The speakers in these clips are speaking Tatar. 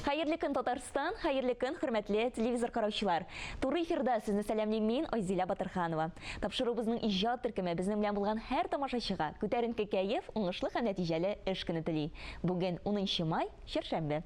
Hayırlı gün Татарстан, hayırlı gün hürmetli televizor караучылар. Туры эфирда сезне сәламлейм мин Айзилә Батырханова. Тапшырубызның иҗат төркеме безнең белән булган һәр тамашачыга күтәренке кәеф, уңышлы һәм нәтиҗәле эш көне тели. Бүген 10 май, чәршәмбе.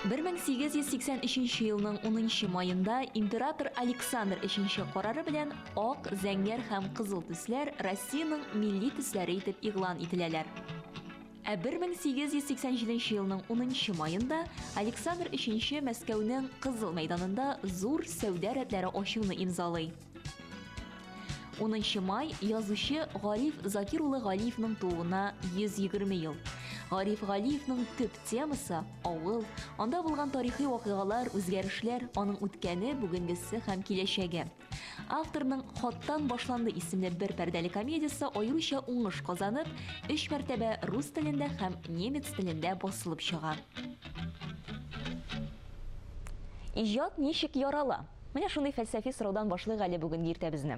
1883 елның 10 майында император Александр III карары белән ак, зәңгәр һәм кызыл төсләр Россиянең милли төсләре итеп игълан ителәләр. 1887 елның 10 майында Александр III Мәскәүнең Кызыл мәйданында зур сәүдә рәтләре ачуны имзалый. 10 май язучы Гариф Закир улы Галиевның тууына 120 ел. Гариф Галиевның төп темасы авыл, анда булган тарихи вакыйгалар, үзгәрешләр, аның үткәне, бүгенгесе һәм киләчәге. Авторның «Хаттан башланды» исемле бер пәрдәле комедиясе аеруча уңыш казанып, 3 мәртәбә рус телендә һәм немец телендә басылып чыга. Иҗат ничек ярала? Менә шундый фәлсәфи сораудан башлыйк әле бүгенге иртәбезне.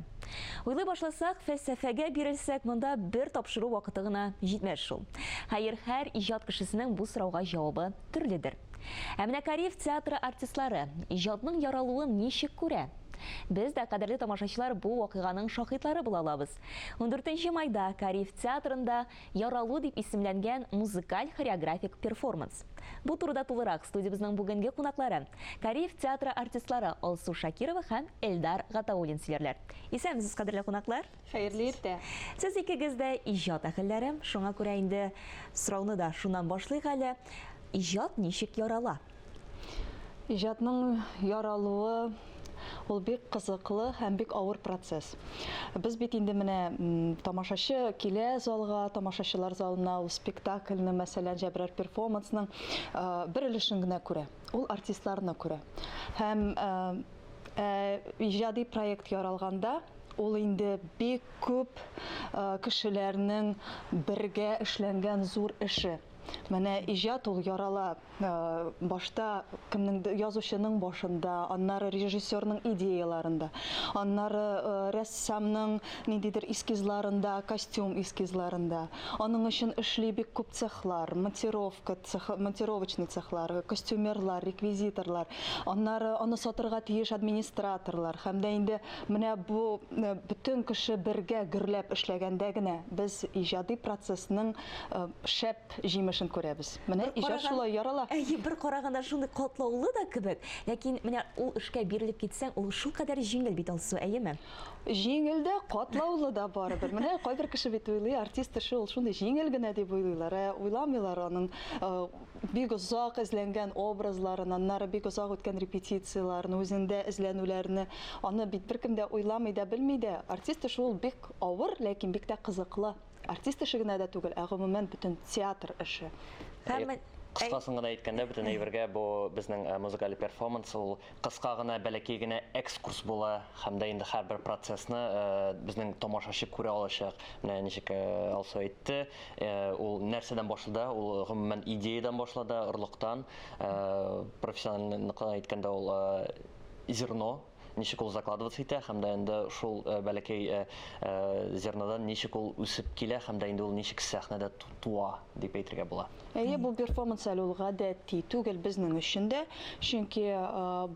Уйлый башласак, фәлсәфәгә бирелсәк, монда бер тапшыру вакыты гына җитмәс шул. Хәер, һәр иҗат кешесенең бу сорауга җавабы төрледер. Ә менә Кариев театры артистлары иҗатның яралуын ничек күрә? Без дә, кадерле тамашачылар, бу вакыйганың шаһитлары була алабыз. 14 майда Кариев театрында «Яралу» дип исемләнгән музыкаль хореографик перформанс. Бу турыда тулырак студиябезнең бүгенге кунаклары Кариев театры артистлары Алсу Шакирова һәм Эльдар Гатауллин сөйләрләр. Исәнмесез, кадерле кунаклар? Хәерле иртә. Сез икегез дә иҗат әһелләре, шуңа күрә инде сорауны да шуннан башлыйк әле. Иҗат ничек ярала? Иҗатның яралуы ул бик кызыклы һәм бик авыр процесс. Без бит инде менә тамашачы килә залга, тамашачылар залына ул спектакльне, мәсәлән, җәбрәр перформансның бер өлешен генә күрә. Ул артистларны күрә. Һәм иҗади проект яралганда ул инде бик күп кешеләрнең бергә эшләнгән зур эше. Менә иҗат ул ярала башта кемнеңдер язучының башында, аннары режиссерның идеяларында, аннары рәссамның ниндидер эскизларында, костюм эскизларында. Аның өчен эшли бик күп цехлар, монтировочный цехлар, костюмерлар, реквизиторлар, аннары аны сатырга тиеш администраторлар. Һәм дә инде менә бу бүтән кеше бергә гөрләп эшләгәндә генә без иҗади процессның шәп җимешен күрәбез. Менә иҗат шулай ярала. Бер караганда шундый катлаулы да кебек, ләкин менә ул эшкә бирелеп китсәң, ул шул кадәр җиңел бит, Алсу, әйеме? Җиңел дә, катлаулы да барыбер. Менә кайбер кеше бит уйлый, артист эше ул шундый җиңел генә дип уйлыйлар. Уйламыйлар аның бик озак эзләнгән образларын, аннары бик озак үткән репетицияләрне, үзендә эзләнүләрне, аны бит беркем дә уйламый да, белми дә. Артист эше ул бик авыр, ләкин бик тә кызыклы. Артист эше генә дә түгел, ә гомумән бөтен театр эше. Кыскасын гына әйткәндә, бөтен әйбергә бу безнең музыкаль перформанс ул кыска гына, бәләкәй генә экскурс була, һәм дә инде һәрбер процессны безнең тамашачы күрә алачак. Менә ничек Алсу әйтте, ул нәрсәдән башлады? Ул гомумән идеядан башлады, орлыктан. Профессиональ әйткәндә ул зерно, ничек ул закладываться итә, һәм дә инде шул бәләкәй зернодан ничек ул үсеп килә, һәм дә инде ул ничек сәхнәдә туа дип әйтергә була. Бу перформанс әле ул гадәти түгел безнең өчен дә, чөнки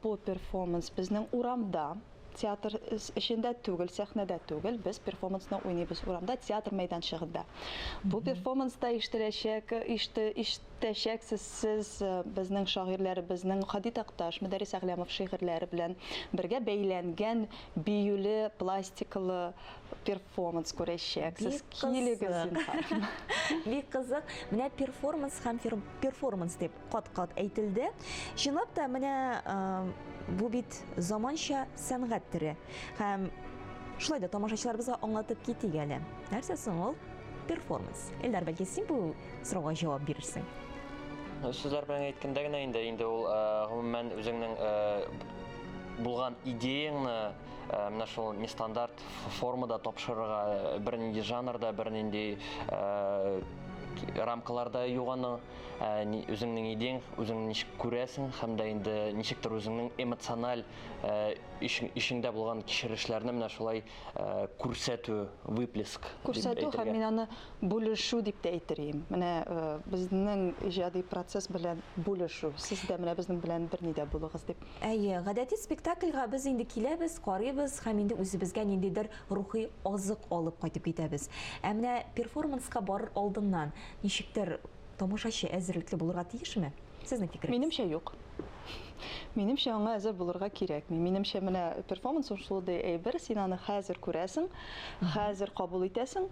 бу перформанс безнең урамда, театр эчендә түгел, сәхнәдә түгел, без перформансны уйныйбыз урамда, театр мәйданчыгында. Бу перформанста ишетәчәксез сез безнең шагыйрьләр, безнең Хади Такташ, Мөдәррис Әгъләмов шигырьләре белән бергә бәйләнгән биюле, пластикалы перформанс күрәчәксез. Килегез. Бик кызык. Менә перформанс һәм перформанс дип кат-кат әйтелде. Чынлап та менә бу бит заманча сәнгать төре. Һәм шулай да тамашачыларыбызга аңлатып китик әле. Нәрсә соң ул перформанс? Элдар, бәлки син бу сорауга җавап бирерсең. Сүзләр белән әйткәндә генә инде ул гомумән үзеңнең булган идеяңны менә шул нестандарт формада тапшырырга, бернинди жанрда, бернинди рамкаларда юганы, үзеңнең идең, үзеңне ничек күрәсең, һәм дә инде ничектер үзеңнең эмоциональ ишеңдә булган кичерешләрне менә шулай күрсәтү, выплеск. Күрсәтү һәм мин аны бүлешү дип тә әйтергә. Менә безнең иҗади процесс белән бүлешү. Сез дә менә безнең белән бер нидә булыгыз дип. Әйе, гадәти спектакльгә без инде киләбез, карыйбыз һәм инде үзебезгә ниндидер рухи азык алып кайтып китәбез. Ә менә перформанска барыр алдыннан ничектер тамашачы әзерлекле булырга тиешме? Сезнең фикерегез? Минемчә юк. Минемчә аңа әзер булырга кирәкми. Минемчә менә перформанс шул ди әйбер, син аны хәзер күрәсең, хәзер кабул итәсең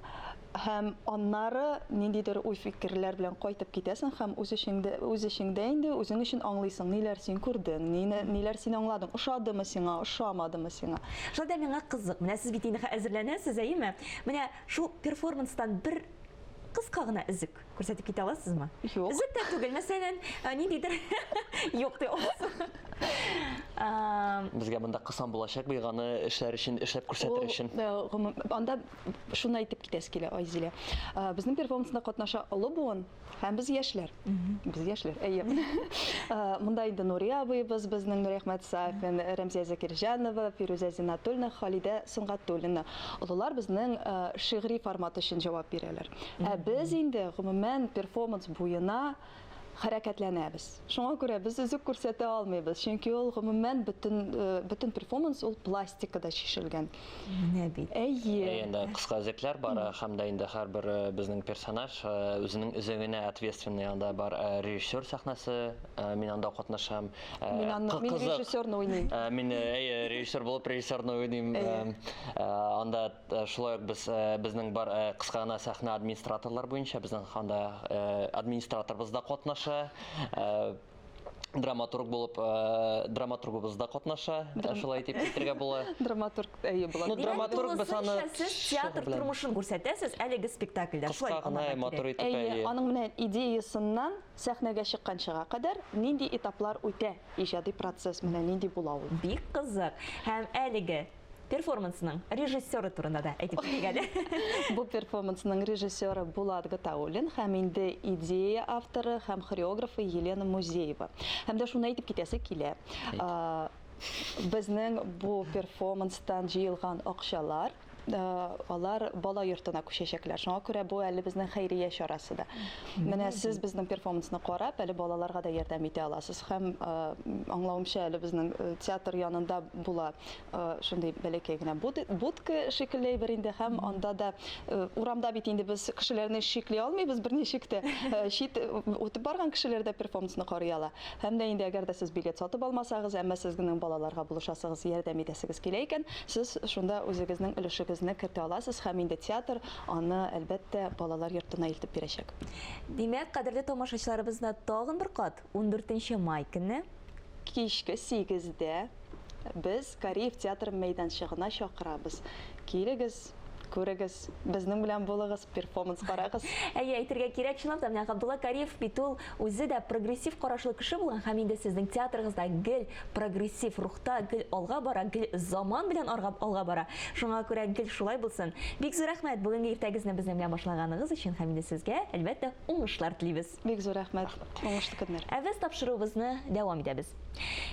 һәм аннары ниндидер уй фикерләр белән кайтып китәсең һәм үз эшеңдә инде үзең өчен аңлыйсың, ниләр син күрдең, ниләр син аңладың, ошадымы сиңа, ошамадымы сиңа. Шулда миңа кызык. Менә сез бит инде әзерләнәсез, әйеме? Менә шул перформанстан бер кыска гына изик күрсәтеп китә аласызмы? Юк. Изик тә түгел, мәсәлән, ниндидер юк ди аласыз. Безгә монда кысан булачак быйганы эшләр өчен, эшләп күрсәтер өчен. Анда шуны әйтеп китәс килә, Айзилә. Безнең перформансында катнаша олы буын һәм без яшьләр. Без яшьләр, әйе. Монда инде Нурия абыйбыз, безнең Нурия Әхмәтсафин, Рәмзия Закирҗанова, Фируза Зиннатуллина, Халида Сөнгатуллина. Олылар безнең шигъри формат өчен җавап бирәләр. Ә без инде гомумән перформанс буена хәрәкәтләнәбез. Шуңа күрә без үзек күрсәтә алмыйбыз, чөнки ул гомумән бөтен перформанс ул пластикада шишелгән. Менә бит. Әйе. Инде кыска өзекләр бар, һәм дә инде һәрбер безнең персонаж үзенең үзегенә ответственный анда бар режиссер сәхнәсе, мин анда катнашам. Мин режиссерны уйныйм. Мин режиссер булып режиссерны уйныйм. Анда шулай ук безнең бар кыска гына сәхнә администраторлар буенча безнең анда администраторбыз да катнаша. Драматург булып драматургыбыз да катнаша. Шулай итеп китергә була. Драматург әйе була. Ну, драматург без аны сез театр тормышын күрсәтәсез әлеге спектакльдә. Кыска гына матур итеп Әйе, аның менә идеясыннан сәхнәгә чыкканчыга кадәр нинди этаплар үтә иҗади процесс менә нинди була ул. Бик кызык. Һәм әлеге перформансның режиссеры турында да әйтеп китәләр. Бу перформансның режиссеры Булат Гатауллин һәм инде идея авторы һәм хореографы Елена Музеева. Һәм дә шуны әйтеп китәсе килә. Безнең бу перформанстан җыелган акчалар алар бала йортына күчәчәкләр. Шуңа күрә бу әле безнең хәйрия чарасы да. Менә сез безнең перформансны карап, әле балаларга да ярдәм итә аласыз. Һәм аңлавымча әле безнең театр янында була шундый бәләкәй генә будка шикелле бер инде һәм анда да урамда бит инде без кешеләрне шикли алмыйбыз берничек тә. Шит үтеп барган кешеләр дә перформансны карый ала. Һәм дә инде әгәр дә сез билет сатып алмасагыз, әмма сезнең балаларга булышасыгыз, ярдәм итәсегез килә икән, сез шунда үзегезнең өлешегезне кертә аласыз һәм инде театр аны әлбәттә балалар йортына илтеп бирәчәк. Димәк, кадерле тамашачыларыбызны тагын бер кат 14 май көнне Кичке 8-дә без Кариев театр мәйданчыгына чакырабыз. Килегез, күрегез, безнең белән булыгыз, перформанс карагыз. Әйе, әйтергә кирәк, чынлап та, менә Габдулла Кариев бит ул үзе дә прогрессив карашлы кеше булган һәм инде сезнең театрыгызда гел прогрессив рухта, гел алга бара, гел заман белән алга бара. Шуңа күрә гел шулай булсын. Бик зур рәхмәт бүгенге иртәгезне безнең белән башлаганыгыз өчен һәм инде сезгә әлбәттә уңышлар телибез. Бик зур рәхмәт. Уңышлы көннәр. Ә без тапшыруыбызны дәвам итәбез.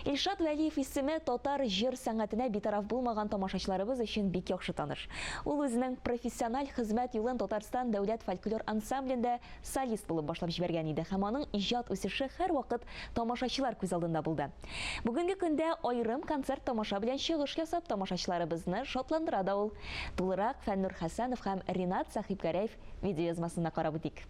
Илшат Вәлиев исеме татар җыр сәнгатенә битараф булмаган тамашачыларыбыз өчен бик яхшы таныш. Ул үзенең профессиональ хезмәт юлын Татарстан дәүләт фольклор ансамблендә солист булып башлап җибәргән иде һәм аның иҗат үсеше һәрвакыт тамашачылар күз алдында булды. Бүгенге көндә аерым концерт тамаша белән чыгыш ясап тамашачыларыбызны шатландыра да ул. Тулырак Фәннур Хәсәнов һәм Ринат Сахибгәрәев видеоязмасына карап үтик.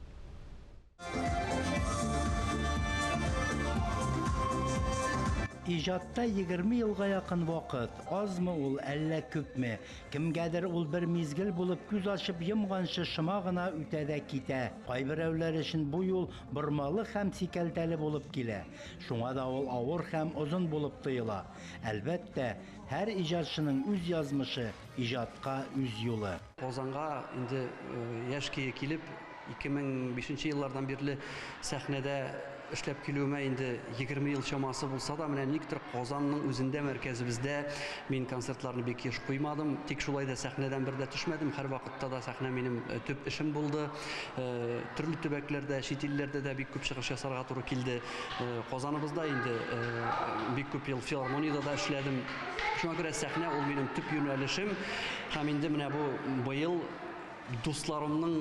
Иҗатта 20 елга якын вакыт, азмы ул, әллә күпме? Кемгәдер ул бер мизгел булып күз ачып йомганчы шома гына үтә дә китә. Кайберәүләр өчен бу юл бормалы һәм сикәлтәле булып килә. Шуңа да ул авыр һәм озын булып тоела. Әлбәттә, һәр иҗатчының үз язмышы, иҗатка үз юлы. Казанга инде яшькә килеп 2005 еллардан бирле сәхнәдә эшләп килүемә инде 20 ел чамасы булса да, менә никтер Казанның үзендә мәркәзебездә мин концертларны бик еш куймадым. Тик шулай да сәхнәдән бер дә төшмәдем. Һәр вакытта да сәхнә минем төп эшем булды. Төрле төбәкләрдә, чит илләрдә дә бик күп чыгыш ясарга туры килде. Казаныбызда инде бик күп ел филармониядә да эшләдем. Шуңа күрә сәхнә ул минем төп юнәлешем. Һәм инде менә бу быел дусларымның,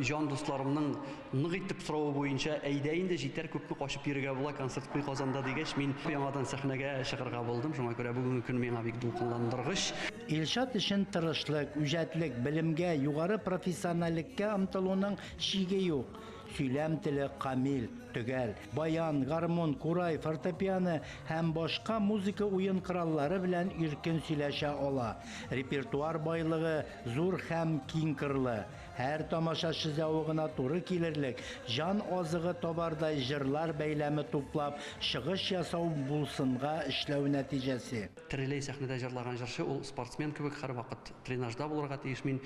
жан дусларымның нык итеп соравы буенча әйдә инде җитәр күпме качып йөрергә була концерт куй Казанда дигәч, мин яңадан сәхнәгә чыгарга булдым. Шуңа күрә бүгенге көн миңа бик дулкынландыргыч. Илшат өчен тырышлык, үҗәтлек, белемгә, югары профессионаллеккә омтылуның шиге юк. Сөйләм теле камил, төгәл, баян, гармон, курай, фортепиано һәм башка музыка уен кораллары белән иркен сөйләшә ала. Репертуар байлыгы зур һәм киң кырлы. Һәр тамашачы зәвыгына туры килерлек, жан азыгы табардай җырлар бәйләме туплап, чыгыш ясау булсынга эшләү нәтиҗәсе. Терелей сәхнәдә җырлаган җырчы ул спортсмен кебек һәр вакыт тренажда булырга тиеш. Мин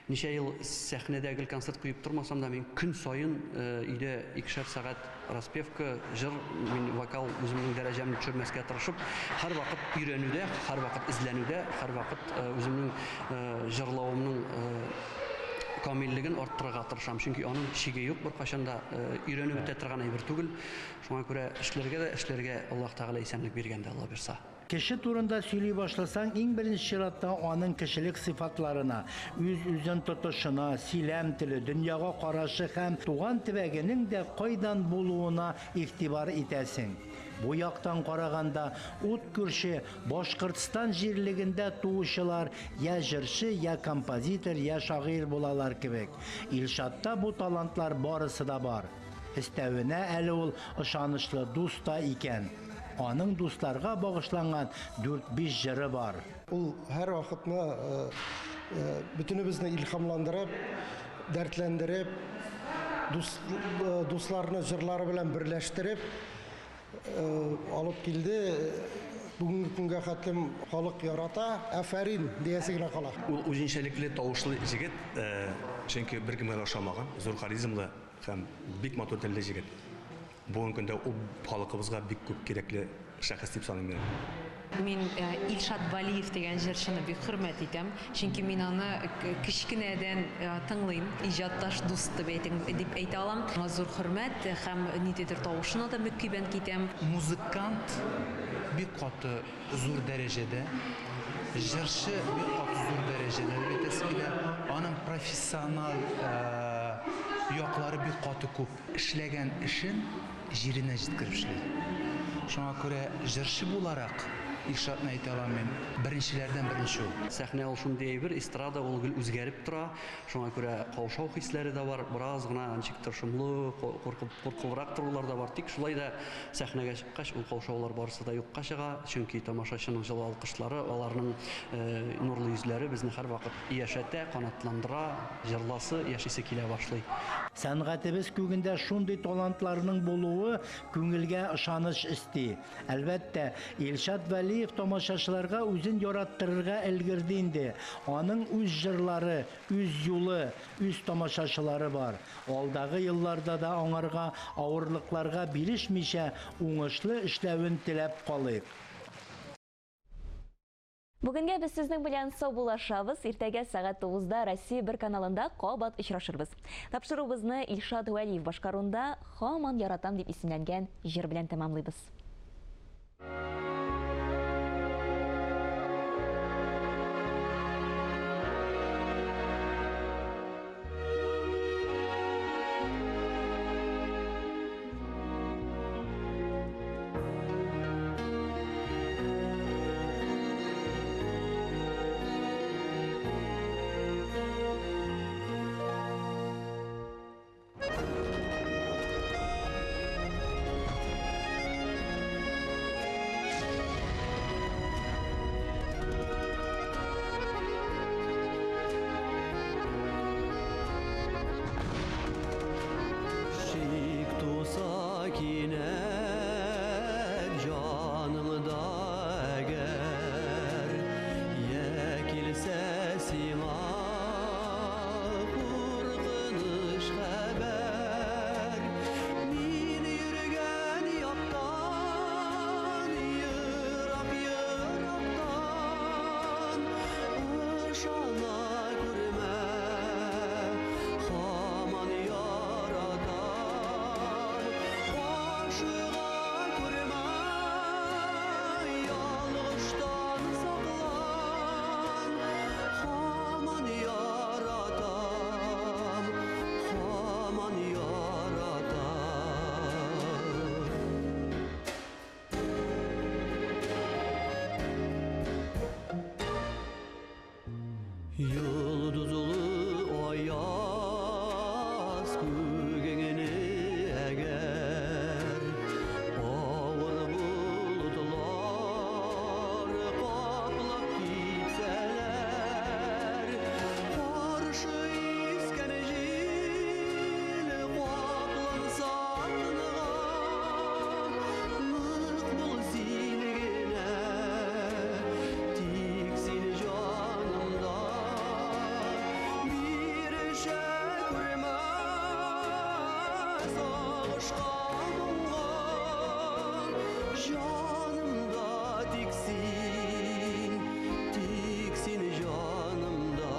ничә ел сәхнәдә гел концерт куеп тормасам да, мин көн саен өйдә 2 сәгать распевка, җыр, мин вокал үземнең дәрәҗәмне төшермәскә тырышып, һәр вакыт өйрәнүдә, һәр вакыт эзләнүдә, һәр вакыт үземнең җырлавымның камиллеген арттырырга тырышам. Чөнки аның шиге юк, беркайчан да өйрәнеп бетә торган әйбер түгел. Шуңа күрә эшләргә Аллаһ Тәгалә исәнлек биргәндә, Алла бирсә. Кеше турында сөйли башласаң, иң беренче чиратта аның кешелек сыйфатларына, үзен тотышына, сөйләм теле, дөньяга карашы һәм туган төбәгенең дә кайдан булуына игътибар итәсең. Бу яктан караганда, ут күрше Башкортстан җирлегендә туучылар я җырчы, я композитор, я шагыйрь булалар кебек. Илшатта бу талантлар барысы да бар. Өстәвенә әле ул ышанычлы дус та икән. Аның дусларга багышланган 4-5 җыры бар. Ул һәр вакытны бөтенебезне илһамландырып, дәртләндереп, дусларны җырлары белән берләштереп алып килде. Бүгенге көнгә хәтлем халык ярата, афәрин диясе генә кала. Ул үзенчәлекле тавышлы җегет, чөнки беркемгә ошамаган, зур харизмлы һәм бик матур телле җегет. Бүгенге көндә ул халкыбызга бик күп кирәкле шәхес дип саныйм. Мин Илшат Валиев дигән җырчыны бик хөрмәт итәм. Чөнки мин аны кичкенәдән тыңлыйм, иҗатташ дус дип әйтә алам. Аңа зур хөрмәт һәм ниндидер тавышына да мөкибән китәм. Музыкант бик каты зур дәрәҗәдә, җырчы бик каты зур дәрәҗәдә бетәсендә, аның профессиональ яклары бик каты күп. Эшләгән эшен җиренә җиткереп эшли. Шуңа күрә җырчы буларак Илшатны әйтә алам мин, беренчеләрдән беренче ул. Сәхнә ул шундый әйбер, эстрада ул гел үзгәреп тора. Шуңа күрә каушау хисләре дә бар, бераз гына ничектер шомлы, куркылрак торулар да бар. Тик шулай да сәхнәгә чыккач ул каушаулар барысы да юкка чыга. Чөнки тамашачының җылы алкышлары, аларның нурлы йөзләре безне һәр вакыт яшәтә, канатландыра, җырласы, яшисе килә башлый. Сәнгатебез күгендә шундый талантларның булуы күңелгә ышаныч исти. Әлбәттә, Илшат Валиев тамашачыларга үзен яраттырырга өлгерде инде. Аның үз җырлары, үз юлы, үз тамашачылары бар. Алдагы елларда да аңарга авырлыкларга бирешмичә уңышлы эшләвен теләп калыйк. Бүгенге без сезнең белән сау булашабыз. Иртәгә сәгать 9-да Россия 1 каналында кабат очрашырбыз. Тапшыруыбызны Илшат Валиев башкаруда «Һаман яратам» дип исемләнгән җыр белән тәмамлыйбыз. Yıldızlı ayaz kөгеңіне әгер Ауыр бұлтлар қаплап кетсәләр Қаршы искән жел қапланса тыныға Нық бұл сен генә Тик сен жанымда Bir şəkurməz ağışqanımğa Canımda tiksin canımda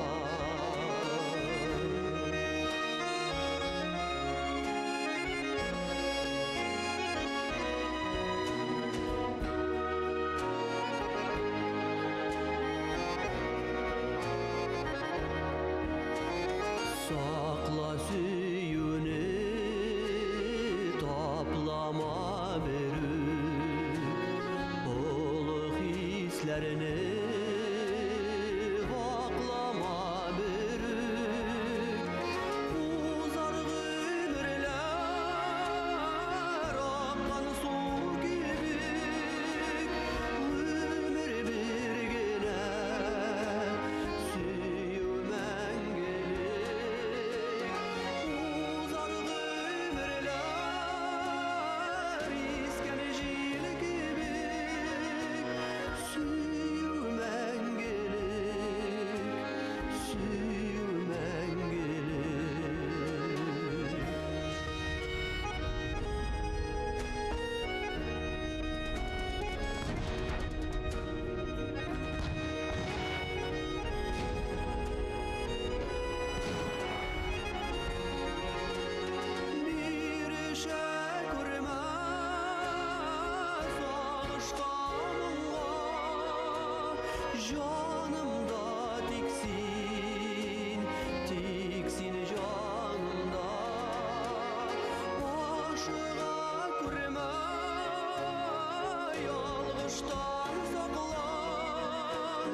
Sakla süyünü toplama berip Oluk hislerini vaklama berip Uzar ömürler akkan su gibi Ömür bir gene süyümen gelir Uzar ömürler isken jil gibi Süyümen gelir, süyümen gelir Bir şəkurməz ağışqanımğa Canımda tiksin canımda Aşığa kurma yalğışdan saklan